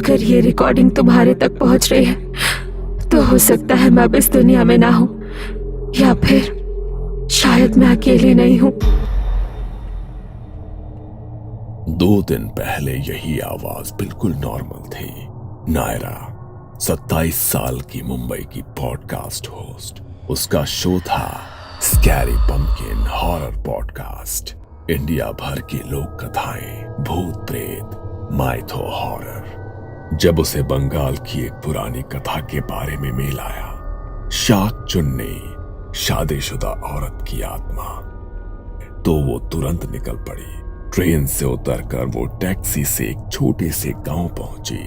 अगर ये रिकॉर्डिंग तुम्हारे तक पहुंच रही है तो हो सकता है मैं अब इस दुनिया में ना हूं, या फिर शायद मैं अकेली नहीं हूं। 2 दिन पहले यही आवाज बिल्कुल नॉर्मल थी। नायरा 27 साल की मुंबई की पॉडकास्ट होस्ट। उसका शो था scary pumpkin horror podcast. India भर की लोक कथाएं, भूत प्रेत, माइथो हॉरर। जब उसे बंगाल की एक पुरानी कथा के बारे में मेल आया, शाक चुन्नी, शादीशुदा औरत की आत्मा, तो वो तुरंत निकल पड़ी। ट्रेन से उतरकर वो टैक्सी से एक छोटे से गांव पहुंची,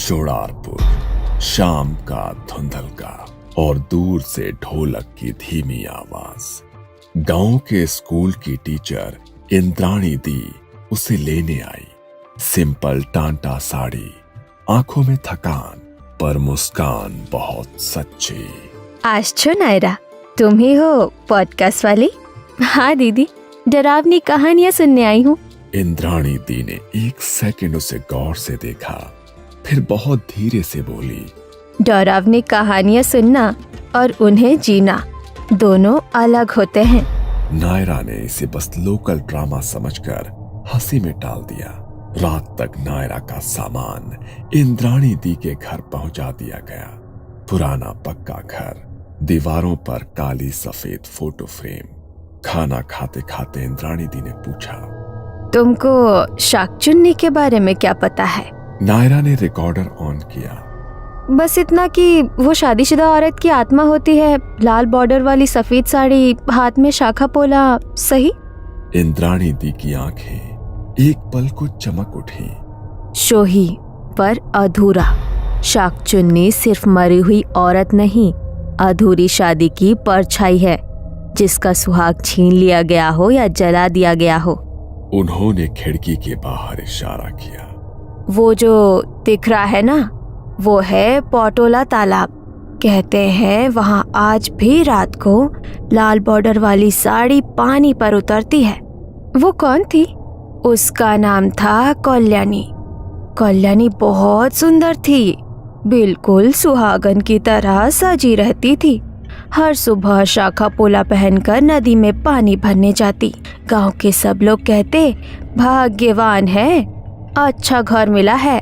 शोड़ारपुर। शाम का धुंधलका और दूर से ढोलक की धीमी आवाज। गांव के स्कूल की टीचर इंद्राणी दी उसे लेने आई। सिंपल टांटा साड़ी, आंखों में थकान, पर मुस्कान बहुत सच्ची। आश्चो नायरा, तुम ही हो पॉडकास्ट वाली? हाँ दीदी, डरावनी कहानियां सुनने आई हूँ। इंद्राणी दी ने 1 सेकंड उसे गौर से देखा, फिर बहुत धीरे से बोली, डरावनी कहानियां सुनना और उन्हें जीना दोनों अलग होते हैं। नायरा ने इसे बस लोकल ड्रामा समझकर हंसी में टाल दिया। रात तक नायरा का सामान इंद्राणी दी के घर पहुंचा दिया गया। पुराना पक्का घर, दीवारों पर काली सफेद फोटो फ्रेम। खाना खाते खाते इंद्राणी दी ने पूछा, तुमको शाक चुन्नी के बारे में क्या पता है? नायरा ने रिकॉर्डर ऑन किया। बस इतना कि वो शादीशुदा औरत की आत्मा होती है, लाल बॉर्डर वाली सफेद साड़ी, हाथ में शाखा पोला, सही? इंद्राणी दी की आंखें एक पल को चमक उठी। शोही पर अधूरा। शाक चुन्नी सिर्फ मरी हुई औरत नहीं, अधूरी शादी की परछाई है, जिसका सुहाग छीन लिया गया हो या जला दिया गया हो। उन्होंने खिड़की के बाहर इशारा किया। वो जो दिख रहा है ना, वो है पोटोला तालाब। कहते हैं वहाँ आज भी रात को लाल बॉर्डर वाली साड़ी पानी पर उतरती है। वो कौन थी? उसका नाम था कल्याणी। कल्याणी बहुत सुंदर थी, बिल्कुल सुहागन की तरह सजी रहती थी। हर सुबह शाखा पोला पहनकर नदी में पानी भरने जाती। गांव के सब लोग कहते, भाग्यवान है, अच्छा घर मिला है।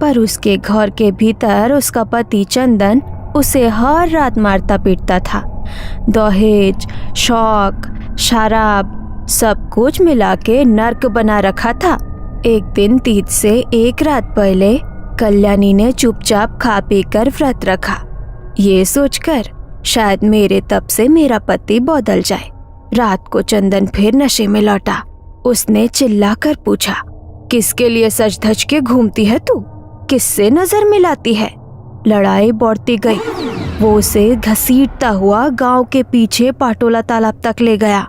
पर उसके घर के भीतर उसका पति चंदन उसे हर रात मारता पीटता था। दहेज, शौक, शराब, सब कुछ मिला के नर्क बना रखा था। एक दिन तीज से 1 रात पहले कल्याणी ने चुपचाप खा पी कर व्रत रखा, ये सोचकर शायद मेरे तप से मेरा पति बदल जाए। रात को चंदन फिर नशे में लौटा। उसने चिल्लाकर पूछा, किसके लिए सज धज के घूमती है तू? किससे नजर मिलाती है? लड़ाई बढ़ती गई। वो उसे घसीटता हुआ गांव के पीछे पाटोला तालाब तक ले गया।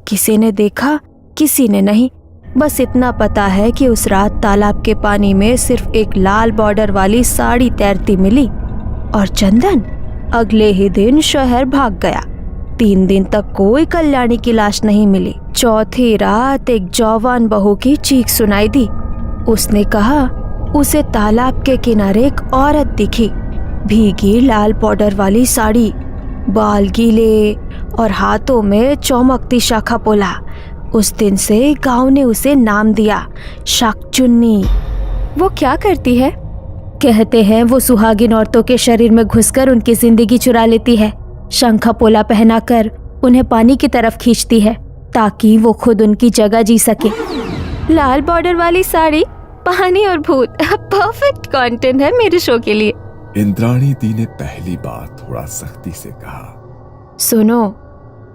किसी ने देखा? किसी ने नहीं। बस इतना पता है कि उस रात तालाब के पानी में सिर्फ एक लाल बॉर्डर वाली साड़ी तैरती मिली। और चंदन अगले ही दिन शहर भाग गया। 3 दिन तक कोई कल्याणी की लाश नहीं मिली। चौथी रात एक जवान बहू की चीख सुनाई दी। उसने कहा उसे तालाब के किनारे एक औरत दिखी, भीगी लाल बॉर्डर वाली साड़ी, बाल गीले और हाथों में चमकती शाखा पोला। उस दिन से गांव ने उसे नाम दिया शाक चुन्नी। वो क्या करती है? कहते हैं वो सुहागिन औरतों के शरीर में घुसकर उनकी जिंदगी चुरा लेती है। शंखा पोला पहनाकर उन्हें पानी की तरफ खींचती है ताकि वो खुद उनकी जगह जी सके। लाल बॉर्डर वाली साड़ी, पानी और भूत, परफेक्ट कंटेंट है मेरे शो के लिए। इंद्राणी दी ने पहली बार थोड़ा सख्ती से कहा, सुनो,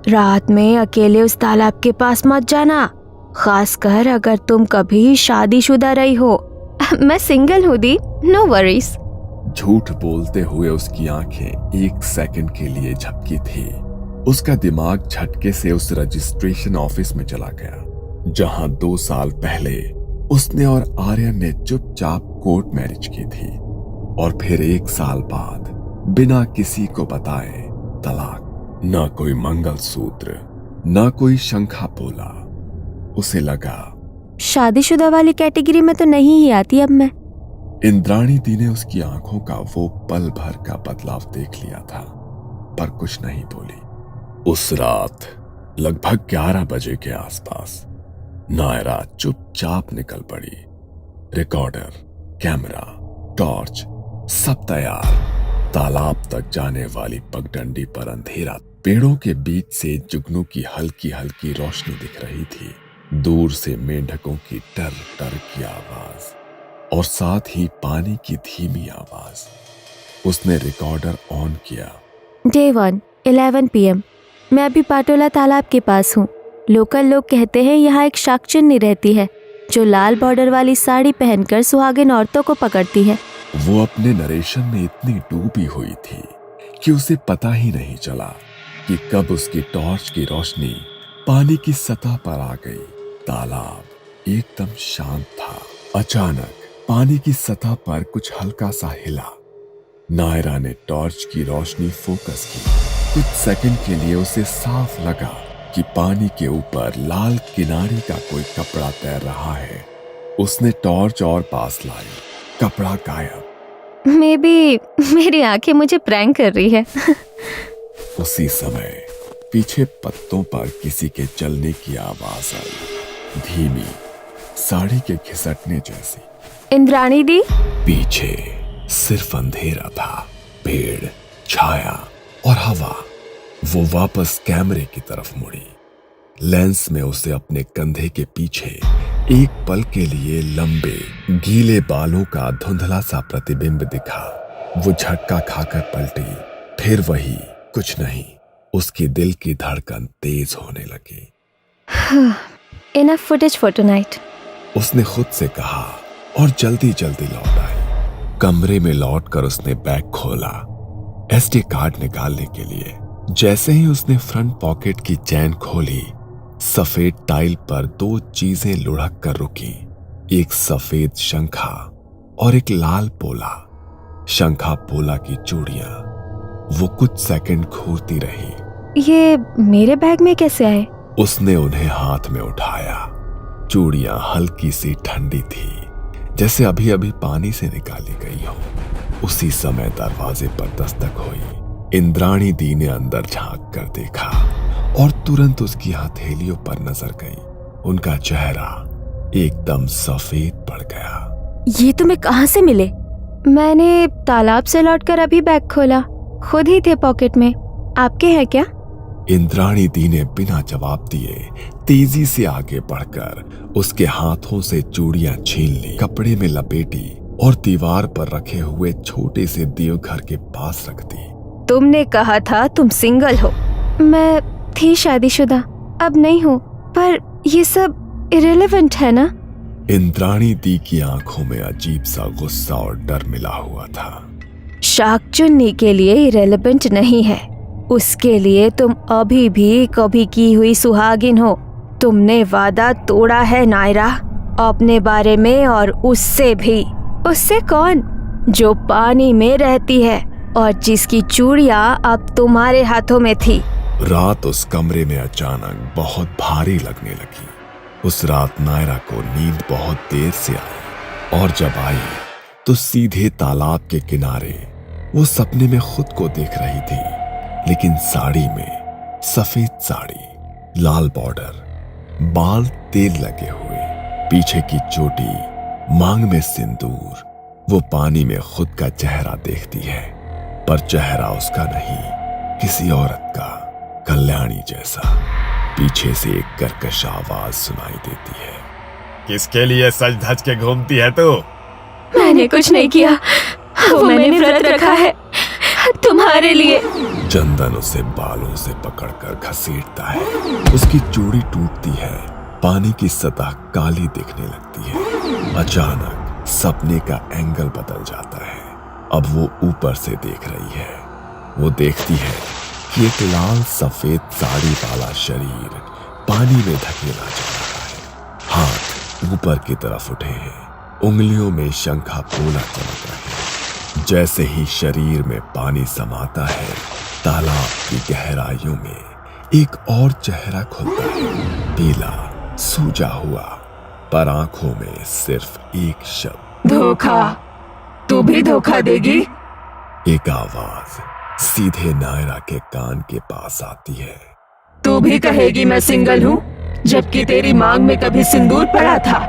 रात में अकेले उस तालाब के पास मत जाना, खासकर अगर तुम कभी शादीशुदा रही हो। मैं सिंगल हूँ दी, नो वरीज। झूठ बोलते हुए उसकी आंखें 1 सेकंड के लिए झपकी थी। उसका दिमाग झटके से उस रजिस्ट्रेशन ऑफिस में चला गया, जहां 2 साल पहले उसने और आर्यन ने चुपचाप कोर्ट मैरिज की थी। और फिर 1 साल बाद बिना किसी को बताए तलाक। ना कोई मंगलसूत्र, ना कोई शंखा पोला। उसे लगा शादीशुदा वाली कैटेगरी में तो नहीं ही आती अब मैं। इंद्राणी दी ने उसकी आंखों का वो पल भर का बदलाव देख लिया था, पर कुछ नहीं बोली। उस रात लगभग 11 बजे के आसपास नायरा चुपचाप निकल पड़ी। रिकॉर्डर, कैमरा, टॉर्च सब तैयार। तालाब तक जाने वाली पगडंडी पर अंधेरा। पेड़ों के बीच से जुगनू की हल्की हल्की रोशनी दिख रही थी। दूर से मेंढकों की टर टर की आवाज और साथ ही पानी की धीमी आवाज। उसने रिकॉर्डर ऑन किया। Day 1, 11 PM। मैं अभी पाटोला तालाब के पास हूँ। लोकल लोग कहते हैं यहाँ एक शाकचुन्नी रहती है जो लाल बॉर्डर वाली साड़ी पहनकर सुहागिन औरतों को पकड़ती है। वो अपने नरेशन में इतनी डूबी हुई थी कि उसे पता ही नहीं चला कि कब उसकी टॉर्च की रोशनी पानी की सतह पर आ गई। तालाब एकदम शांत था। अचानक पानी की सतह पर कुछ हल्का सा हिला। नायरा ने टॉर्च की रोशनी फोकस की। कुछ सेकंड के लिए उसे साफ लगा कि पानी के ऊपर लाल किनारे का कोई कपड़ा तैर रहा है। उसने टॉर्च और पास लाई। कपड़ा गायब। मे बी मेरी आंखें मुझे प्रैंक कर रही है। उसी समय पीछे पत्तों पर किसी के चलने की आवाज आई, धीमी, साड़ी के घिसटने जैसी। इंद्राणी दी। पीछे सिर्फ अंधेरा था, पेड़, छाया और हवा। वो वापस कैमरे की तरफ मुड़ी। लेंस में उसे अपने कंधे के पीछे एक पल के लिए लंबे गीले बालों का धुंधला सा प्रतिबिंब दिखा। वो झटका खाकर पलटी। फिर वही, कुछ नहीं। उसकी दिल की धड़कन तेज होने लगी। इनफ फुटेज फॉर टुनाइट, उसने खुद से कहा और जल्दी जल्दी लौट आई। कमरे में लौटकर उसने बैग खोला SD कार्ड निकालने के लिए। जैसे ही उसने फ्रंट पॉकेट की चैन खोली, सफेद टाइल पर 2 चीजें लुढ़क कर रुकी। एक सफेद शंखा और एक लाल पोला। शंखा पोला की चूड़ियां। वो कुछ सेकंड घूरती रही। ये मेरे बैग में कैसे आए? उसने उन्हें हाथ में उठाया। चूड़ियां हल्की सी ठंडी थी, जैसे अभी अभी पानी से निकाली गई हो। उसी समय दरवाजे पर दस्तक हुई। इंद्राणी दी ने अंदर झांक कर देखा और तुरंत उसकी हथेलियों पर नजर गई। उनका चेहरा एकदम सफेद पड़ गया। ये तुम्हें कहाँ से मिले? मैंने तालाब से लौटकर अभी बैग खोला, खुद ही थे पॉकेट में। आपके हैं क्या? इंद्राणी दी ने बिना जवाब दिए तेजी से आगे बढ़कर उसके हाथों से चूड़ियां छीन ली, कपड़े में लपेटी और दीवार पर रखे हुए छोटे से देवघर के पास रख दी। तुमने कहा था तुम सिंगल हो। मैं थी शादीशुदा, अब नहीं हूँ, पर ये सब इरेलेवेंट है ना? इंद्राणी दी की आंखों में अजीब सा गुस्सा और डर मिला हुआ था। शाकचुन्नी के लिए इरेलेवेंट नहीं है, उसके लिए तुम अभी भी कभी की हुई सुहागिन हो। तुमने वादा तोड़ा है नायरा, अपने बारे में और उससे भी। उससे कौन? जो पानी में रहती है और जिसकी चूड़ियां अब तुम्हारे हाथों में थी। रात उस कमरे में अचानक बहुत भारी लगने लगी। उस रात नायरा को नींद बहुत देर से आई और जब आई तो सीधे तालाब के किनारे वो सपने में खुद को देख रही थी, लेकिन साड़ी में, सफेद साड़ी, लाल बॉर्डर, बाल तेल लगे हुए, पीछे की चोटी, मांग में सिंदूर। वो पानी में खुद का चेहरा देखती है, पर चेहरा उसका नहीं, किसी औरत का, कल्याणी जैसा। पीछे से एक कर्कश आवाज सुनाई देती है। किसके लिए सज धज के घूमती है तू? मैंने कुछ नहीं किया, वो मैंने व्रत रखा है तुम्हारे लिए। चंदन उसे बालों से पकड़कर घसीटता है। उसकी चूड़ी टूटती है, पानी की सतह काली दिखने लगती है। अचानक सपने का एंगल बदल जाता है। अब वो ऊपर से देख रही है। वो देखती है कि एक लाल सफेद साड़ी वाला शरीर पानी में धकेला जा रहा है। हाथ ऊपर की तरफ उठे हैं, उंगलियों में शंखा पोला चमक रहे हैं। जैसे ही शरीर में पानी समाता है, तालाब की गहराइयों में एक और चेहरा खुलता है, पीला, सूजा हुआ, पर आंखों में सिर्फ एक शब्द, धोखा। तू भी धोखा देगी? एक आवाज सीधे नायरा के कान के पास आती है। तू भी कहेगी मैं सिंगल हूँ, जबकि तेरी मांग में कभी सिंदूर पड़ा था,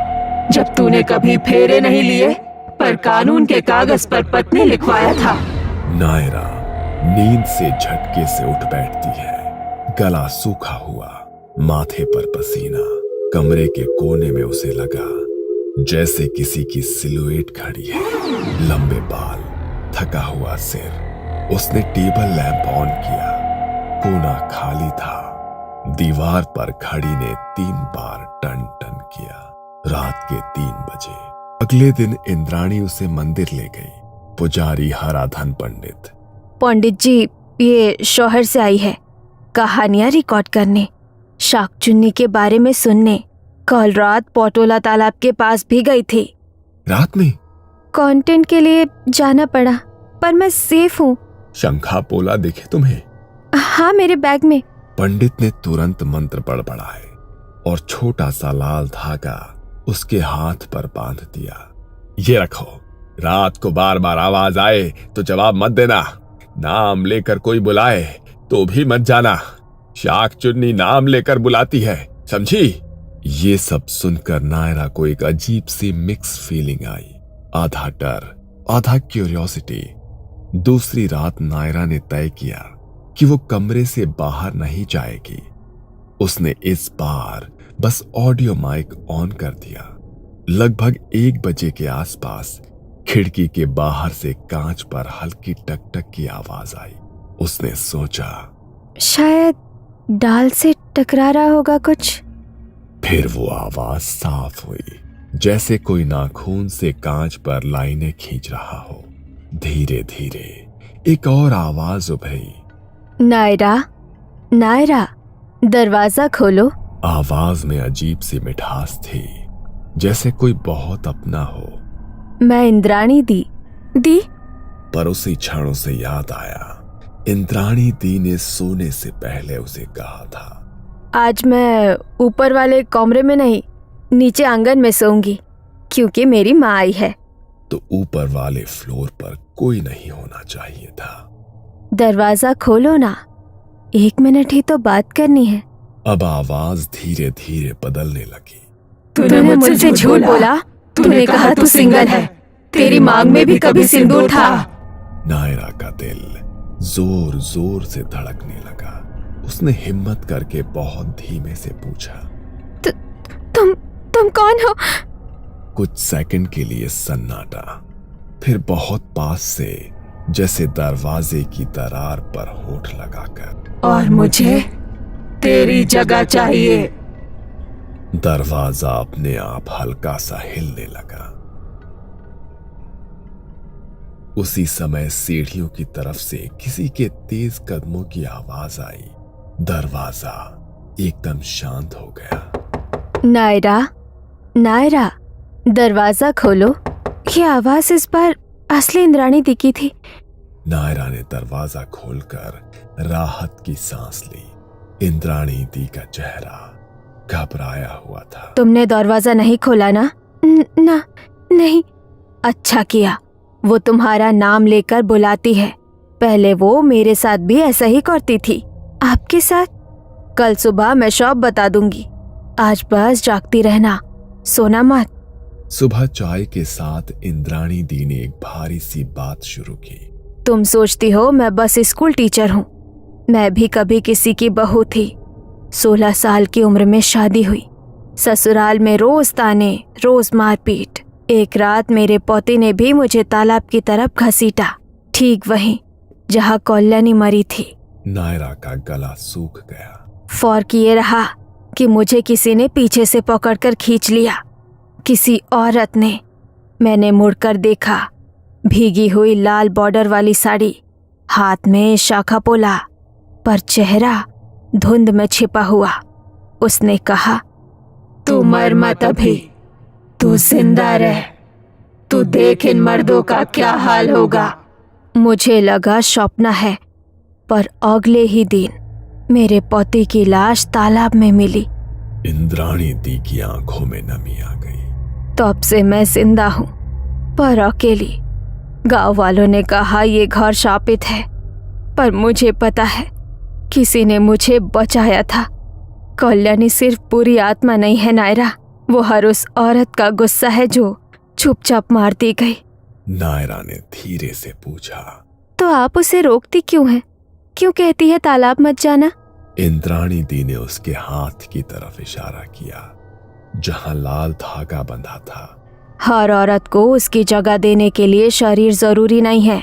जब तूने कभी फेरे नहीं लिए पर कानून के कागज पर पत्नी लिखवाया था। नायरा नींद से झटके से उठ बैठती है, गला सूखा हुआ, माथे पर पसीना। कमरे के कोने में उसे लगा जैसे किसी की सिलुएट खड़ी है, लंबे बाल, थका हुआ सिर। उसने टेबल लैंप ऑन किया, कोना खाली था। दीवार पर घड़ी ने 3 बार टन टन किया। रात के 3 बजे। अगले दिन इंद्राणी उसे मंदिर ले गई। पुजारी हराधन पंडित। पंडित जी, ये शौहर से आई है, कहानियां रिकॉर्ड करने, शाकचुन्नी के बारे में सुनने। कल रात पोटोला तालाब के पास भी गई थी। रात में? कंटेंट के लिए जाना पड़ा, पर मैं सेफ हूँ। शंखा पोला दिखे तुम्हें? हाँ, मेरे बैग में। पंडित ने तुरंत मंत्र बड़बड़ाए और छोटा सा लाल धागा उसके हाथ पर बांध दिया। ये रखो, रात को बार बार आवाज आए तो जवाब मत देना। नाम लेकर कोई बुलाए तो भी मत जाना। शाकचुन्नी नाम लेकर बुलाती है, समझी? ये सब सुनकर नायरा को एक अजीब सी मिक्स फीलिंग आई, आधा डर, आधा क्यूरियोसिटी। दूसरी रात नायरा ने तय किया कि वो कमरे से बाहर नहीं जाएगी। उसने इस बार बस ऑडियो माइक ऑन कर दिया। लगभग 1 बजे के आसपास खिड़की के बाहर से कांच पर हल्की टकटक की आवाज आई। उसने सोचा शायद डाल से टकरा रहा होगा कुछ। फिर वो आवाज साफ हुई, जैसे कोई नाखून से कांच पर लाइनें खींच रहा हो। धीरे धीरे एक और आवाज उभरी, नायरा, नायरा, दरवाजा खोलो। आवाज में अजीब सी मिठास थी, जैसे कोई बहुत अपना हो। मैं इंद्राणी दी। पर उसी क्षण उसे याद आया, इंद्राणी दी ने सोने से पहले उसे कहा था, आज मैं ऊपर वाले कमरे में नहीं, नीचे आंगन में सोऊंगी, क्योंकि मेरी माँ आई है। तो ऊपर वाले फ्लोर पर कोई नहीं होना चाहिए था। दरवाजा खोलो ना, 1 मिनट ही तो बात करनी है। अब आवाज धीरे धीरे बदलने लगी। तूने मुझसे झूठ बोला। तूने कहा तू सिंगल है, तेरी मांग में भी कभी सिंदूर था। नायरा का दिल जोर जोर से धड़कने लगा। उसने हिम्मत करके बहुत धीमे से पूछा, तुम कौन हो? कुछ सेकंड के लिए सन्नाटा, फिर बहुत पास से, जैसे दरवाजे की दरार पर होठ लगाकर, और मुझे तेरी जगह चाहिए। दरवाजा अपने आप हल्का सा हिलने लगा। उसी समय सीढ़ियों की तरफ से किसी के तेज कदमों की आवाज आई। दरवाजा एकदम शांत हो गया। नायरा, नायरा, दरवाजा खोलो। ये आवाज इस बार असली इंद्राणी दी की थी। नायरा ने दरवाजा खोलकर राहत की सांस ली। इंद्राणी दी का चेहरा घबराया हुआ था। तुमने दरवाजा नहीं खोला ना? ना, नहीं। अच्छा किया, वो तुम्हारा नाम लेकर बुलाती है। पहले वो मेरे साथ भी ऐसा ही करती थी। आपके साथ? कल सुबह मैं शॉप बता दूंगी। आज बस जागती रहना, सोना मत। सुबह चाय के साथ इंद्राणी दी ने एक भारी सी बात शुरू की। तुम सोचती हो मैं बस स्कूल टीचर हूँ। मैं भी कभी किसी की बहू थी। 16 साल की उम्र में शादी हुई। ससुराल में रोज ताने, रोज मारपीट। एक रात मेरे पोते ने भी मुझे तालाब की तरफ घसीटा, ठीक वहीं जहाँ कल्याणी मरी थी। नायरा का गला सूख गया। फर्क ये रहा कि मुझे किसी ने पीछे से पकड़कर खींच लिया, किसी औरत ने। मैंने मुड़कर देखा, भीगी हुई लाल बॉर्डर वाली साड़ी, हाथ में शाखा पोला, पर चेहरा धुंध में छिपा हुआ। उसने कहा, तू मर मत अभी, तू जिंदा रह। तू देख इन मर्दों का क्या हाल होगा। मुझे लगा स्वप्न है, पर अगले ही दिन मेरे पति की लाश तालाब में मिली। इंद्राणी दी की आंखों में नमी आ गई। तब से मैं जिंदा हूँ, पर अकेली। गांव वालों ने कहा ये घर शापित है, पर मुझे पता है किसी ने मुझे बचाया था। कल्याणी सिर्फ बुरी आत्मा नहीं है नायरा, वो हर उस औरत का गुस्सा है जो चुपचाप मार दी गई। नायरा ने धीरे से पूछा, तो आप उसे रोकती क्यों हैं? क्यों कहती है तालाब मत जाना? इंद्राणी दी ने उसके हाथ की तरफ इशारा किया जहां लाल धागा बंधा था। हर औरत को उसकी जगह देने के लिए शरीर जरूरी नहीं है।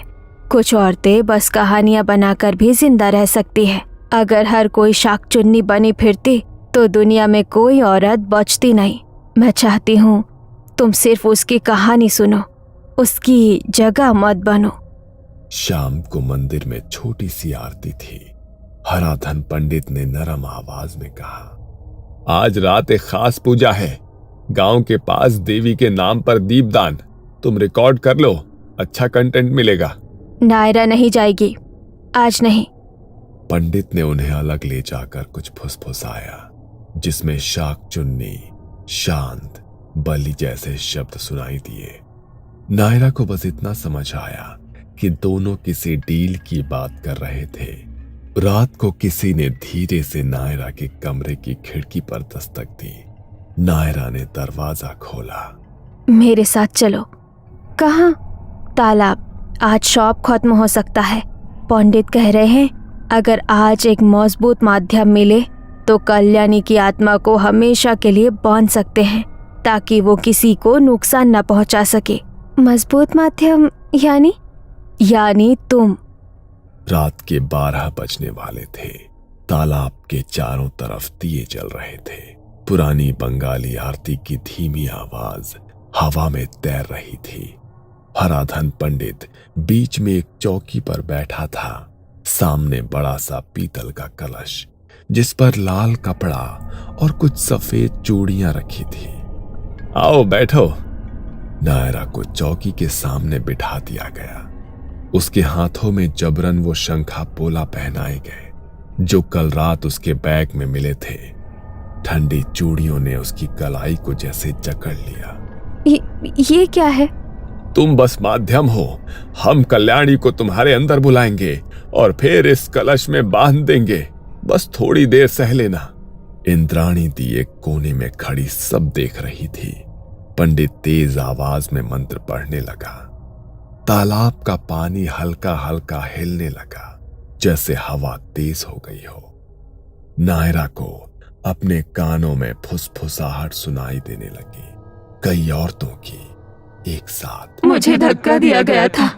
कुछ औरतें बस कहानियां बनाकर भी जिंदा रह सकती है। अगर हर कोई शाकचुन्नी बनी फिरती तो दुनिया में कोई औरत बचती नहीं। मैं चाहती हूँ तुम सिर्फ उसकी कहानी सुनो, उसकी जगह मत बनो। शाम को मंदिर में छोटी सी आरती थी। हराधन पंडित ने नरम आवाज में कहा, आज रात एक खास पूजा है। गांव के पास देवी के नाम पर दीपदान। तुम रिकॉर्ड कर लो, अच्छा कंटेंट मिलेगा। नायरा नहीं जाएगी, आज नहीं। पंडित ने उन्हें अलग ले जाकर कुछ फुसफुसाया जिसमें शाकचुन्नी, शांत, बलि जैसे शब्द सुनाई दिए। नायरा को बस इतना समझ आया कि दोनों किसी डील की बात कर रहे थे। रात को किसी ने धीरे से नायरा के कमरे की खिड़की पर दस्तक दी। नायरा ने दरवाजा खोला। मेरे साथ चलो। कहाँ? तालाब। आज शॉप खत्म हो सकता है। पंडित कह रहे हैं अगर आज एक मजबूत माध्यम मिले तो कल्याणी की आत्मा को हमेशा के लिए बांध सकते हैं ताकि वो किसी को नुकसान न पहुंचा सके। मजबूत माध्यम यानी तुम। रात के 12 बजने वाले थे। तालाब के चारों तरफ दिए जल रहे थे। पुरानी बंगाली आरती की धीमी आवाज हवा में तैर रही थी। हराधन पंडित बीच में एक चौकी पर बैठा था। सामने बड़ा सा पीतल का कलश जिस पर लाल कपड़ा और कुछ सफेद चूड़ियां रखी थी। आओ बैठो। नायरा को चौकी के सामने बिठा दिया गया। उसके हाथों में जबरन वो शंखा पोला पहनाए गए जो कल रात उसके बैग में मिले थे। ठंडी चूड़ियों ने उसकी कलाई को जैसे जकड़ लिया। ये क्या है? तुम बस माध्यम हो। हम कल्याणी को तुम्हारे अंदर बुलाएंगे और फिर इस कलश में बांध देंगे। बस थोड़ी देर सह लेना। इंद्राणी दी एक कोने में खड़ी सब देख रही थी। पंडित तेज आवाज में मंत्र पढ़ने लगा। तालाब का पानी हल्का हल्का हिलने लगा जैसे हवा तेज हो गई हो। नायरा को अपने कानों में फुसफुसाहट सुनाई देने लगी, कई औरतों की एक साथ। मुझे धक्का दिया गया था,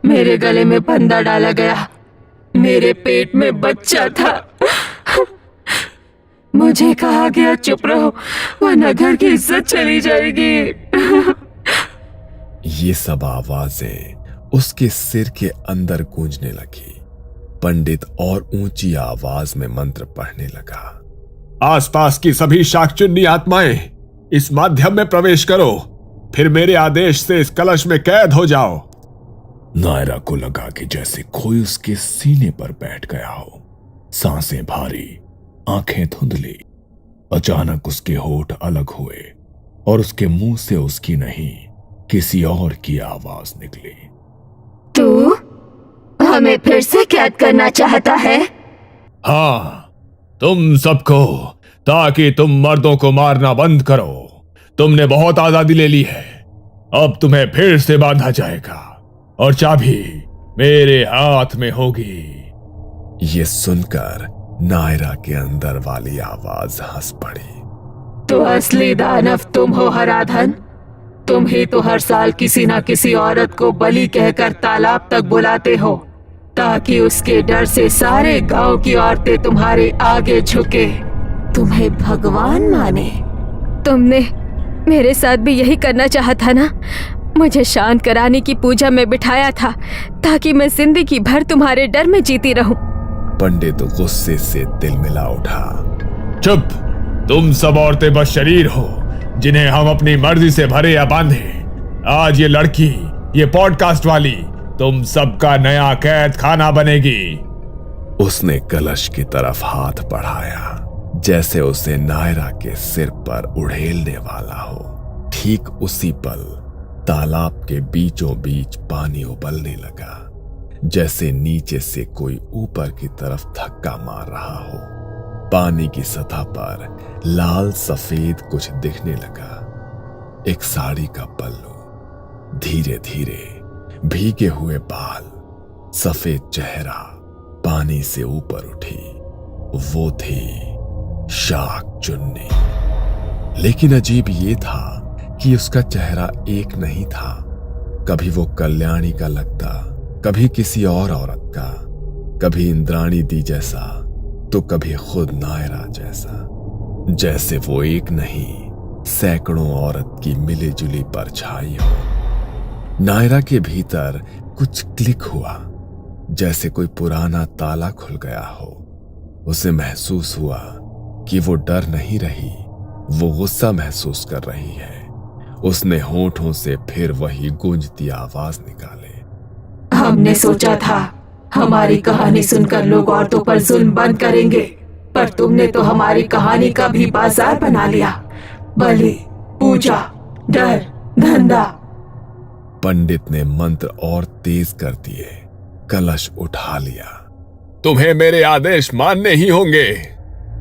मेरे गले में फंदा डाला गया, मेरे पेट में बच्चा था। मुझे कहा गया चुप रहो वरना घर की इज्जत चली जाएगी। ये सब आवाजें उसके सिर के अंदर गूंजने लगी। पंडित और ऊंची आवाज में मंत्र पढ़ने लगा। आसपास की सभी शाकचुन्नी आत्माएं इस माध्यम में प्रवेश करो, फिर मेरे आदेश से इस कलश में कैद हो जाओ। नायरा को लगा कि जैसे कोई उसके सीने पर बैठ गया हो। सांसें भारी, आंखें धुंधली। अचानक उसके होठ अलग हुए और उसके मुंह से उसकी नहीं किसी और की आवाज निकली। तू हमें फिर से कैद करना चाहता है? हाँ, तुम सबको, ताकि तुम मर्दों को मारना बंद करो। तुमने बहुत आजादी ले ली है, अब तुम्हें फिर से बांधा जाएगा और चाबी मेरे हाथ में होगी। ये सुनकर नायरा के अंदर वाली आवाज हंस पड़ी। तो असली दानव तुम हो हराधन। तुम ही तो हर साल किसी ना किसी औरत को बलि कहकर तालाब तक बुलाते हो ताकि उसके डर से सारे गांव की औरतें तुम्हारे आगे झुके, तुम्हें भगवान माने। तुमने मेरे साथ भी यही करना चाहा था ना? मुझे शांत कराने की पूजा में बिठाया था ताकि मैं जिंदगी भर तुम्हारे डर में जीती रहूं। पंडित गुस्से से तिलमिला उठा। चुप! तुम सब औरतें बस शरीर हो जिन्हें हम अपनी मर्जी से भरे या बांधे। आज ये लड़की, ये पॉडकास्ट वाली, तुम सबका नया कैद खाना बनेगी। उसने कलश की तरफ हाथ बढ़ाया जैसे उसे नायरा के सिर पर उड़ेलने वाला हो। ठीक उसी पल तालाब के बीचों बीच पानी उबलने लगा, जैसे नीचे से कोई ऊपर की तरफ धक्का मार रहा हो। पानी की सतह पर लाल सफेद कुछ दिखने लगा। एक साड़ी का पल्लू, धीरे धीरे भीगे हुए बाल, सफेद चेहरा पानी से ऊपर उठी। वो थी शाक चुन्नी। लेकिन अजीब ये था कि उसका चेहरा एक नहीं था। कभी वो कल्याणी का लगता, कभी किसी और औरत का, कभी इंद्राणी दी जैसा तो कभी खुद नायरा जैसा। जैसे वो एक नहीं सैकड़ों औरत की मिली जुली परछाई हो। नायरा के भीतर कुछ क्लिक हुआ, जैसे कोई पुराना ताला खुल गया हो। उसे महसूस हुआ कि वो डर नहीं रही, वो गुस्सा महसूस कर रही है। उसने होठों से फिर वही गूंजती आवाज निकाले, हमने सोचा था हमारी कहानी सुनकर लोग औरतों पर जुल्म बंद करेंगे, पर तुमने तो हमारी कहानी का भी बाजार बना लिया। बलि, पूजा, डर, धंधा। पंडित ने मंत्र और तेज कर दिए। कलश उठा लिया। तुम्हें मेरे आदेश मानने ही होंगे।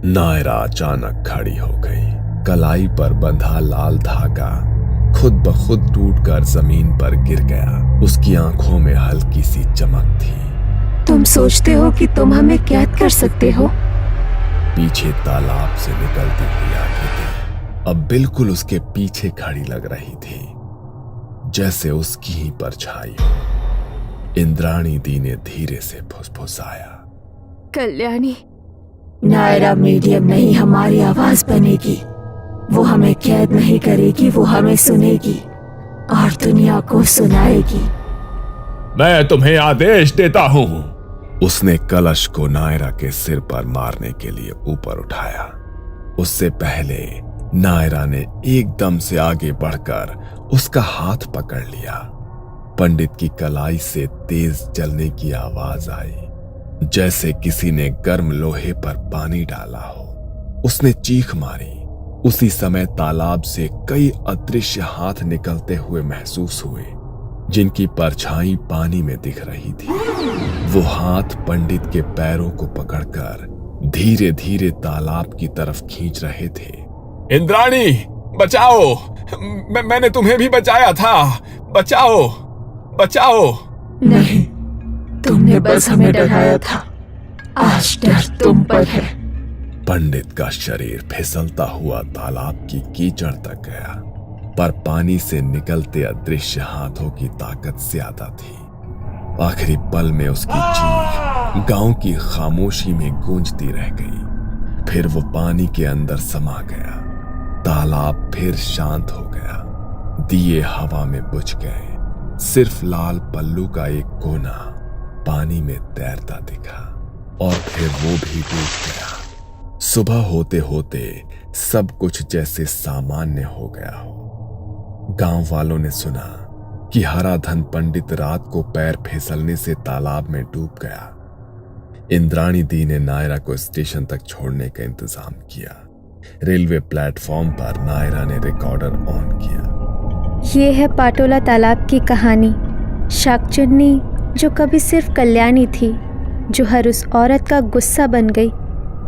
नायरा अचानक खड़ी हो गई। कलाई पर बंधा लाल धागा खुद ब खुद टूटकर जमीन पर गिर गया। उसकी आंखों में हल्की सी चमक थी। तुम सोचते हो कि तुम हमें कैद कर सकते हो? पीछे तालाब से निकलती हुई आकृति अब बिल्कुल उसके पीछे खड़ी लग रही थी, जैसे उसकी ही परछाई हो। इंद्राणी दी ने धीरे से फुसफुसाया, कल्याणी। नायरा मीडियम नहीं, हमारी आवाज बनेगी। वो हमें कैद नहीं करेगी, वो हमें सुनेगी और दुनिया को सुनाएगी। मैं तुम्हें आदेश देता हूं। उसने कलश को नायरा के सिर पर मारने के लिए ऊपर उठाया। उससे पहले नायरा ने एकदम से आगे बढ़कर उसका हाथ पकड़ लिया। पंडित की कलाई से तेज जलने की आवाज आई, जैसे किसी ने गर्म लोहे पर पानी डाला हो। उसने चीख मारी। उसी समय तालाब से कई अदृश्य हाथ निकलते हुए महसूस हुए, जिनकी परछाई पानी में दिख रही थी। वो हाथ पंडित के पैरों को पकड़कर धीरे धीरे तालाब की तरफ खींच रहे थे। इंद्राणी, बचाओ! मैंने तुम्हें भी बचाया था। बचाओ, बचाओ! नहीं, तुमने बस हमें डराया था। आज डर तुम पर है। पंडित का शरीर फिसलता हुआ तालाब की कीचड़ तक गया, पर पानी से निकलते अदृश्य हाथों की ताकत ज्यादा थी। आखिरी पल में उसकी चीख गांव की खामोशी में गूंजती रह गई। फिर वो पानी के अंदर समा गया। तालाब फिर शांत हो गया। दिए हवा में बुझ गए। सिर्फ लाल पल्लू का एक कोना पानी में तैरता दिखा और फिर वो भी डूब गया। सुबह होते होते सब कुछ जैसे सामान्य हो गया हो। गांव वालों ने सुना कि हराधन पंडित रात को पैर फिसलने से तालाब में डूब गया। इंद्राणी दी ने नायरा को स्टेशन तक छोड़ने का इंतजाम किया। रेलवे प्लेटफॉर्म पर नायरा ने रिकॉर्डर ऑन किया। ये है पाटोला तालाब की कहानी। शाकचुन्नी जो कभी सिर्फ कल्याणी थी, जो हर उस औरत का गुस्सा बन गई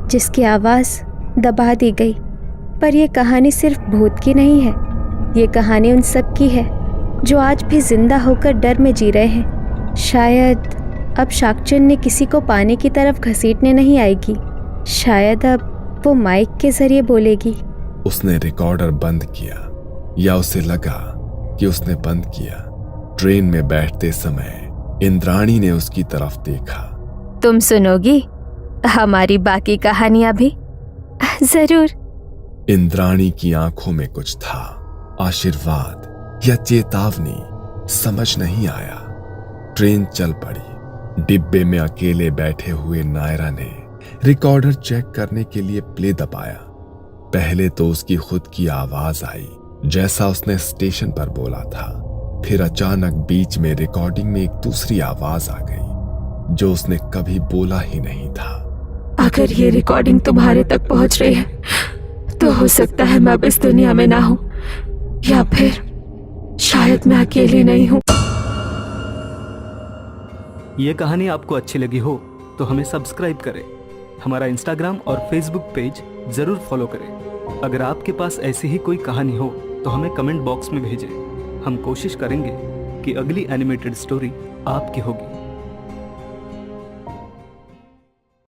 जिसकी आवाज़ दबा दी गई। पर यह कहानी सिर्फ भूत की नहीं है। ये कहानी उन सब की है जो आज भी जिंदा होकर डर में जी रहे हैं। शायद अब शाकचुन्नी किसी को पानी की तरफ घसीटने नहीं आएगी। शायद अब वो माइक के जरिए बोलेगी। उसने रिकॉर्डर बंद किया, या उसे लगा कि उसने बंद किया। ट्रेन में बैठते समय इंद्राणी ने उसकी तरफ देखा। तुम सुनोगी हमारी बाकी कहानियां भी? जरूर। इंद्राणी की आंखों में कुछ था, आशीर्वाद या चेतावनी, समझ नहीं आया। ट्रेन चल पड़ी। डिब्बे में अकेले बैठे हुए नायरा ने रिकॉर्डर चेक करने के लिए प्ले दबाया। पहले तो उसकी खुद की आवाज आई, जैसा उसने स्टेशन पर बोला था। फिर अचानक बीच में रिकॉर्डिंग में एक दूसरी आवाज आ गई, जो उसने कभी बोला ही नहीं था। अगर ये रिकॉर्डिंग तुम्हारे तक पहुंच रही है तो हो सकता है मैं अब इस दुनिया में ना हूं, या फिर शायद मैं अकेली नहीं हूँ। ये कहानी आपको अच्छी लगी हो तो हमें सब्सक्राइब करें, हमारा इंस्टाग्राम और फेसबुक पेज जरूर फॉलो करें। अगर आपके पास ऐसी ही कोई कहानी हो तो हमें कमेंट बॉक्स में भेजें। हम कोशिश करेंगे कि अगली एनिमेटेड स्टोरी आपकी होगी।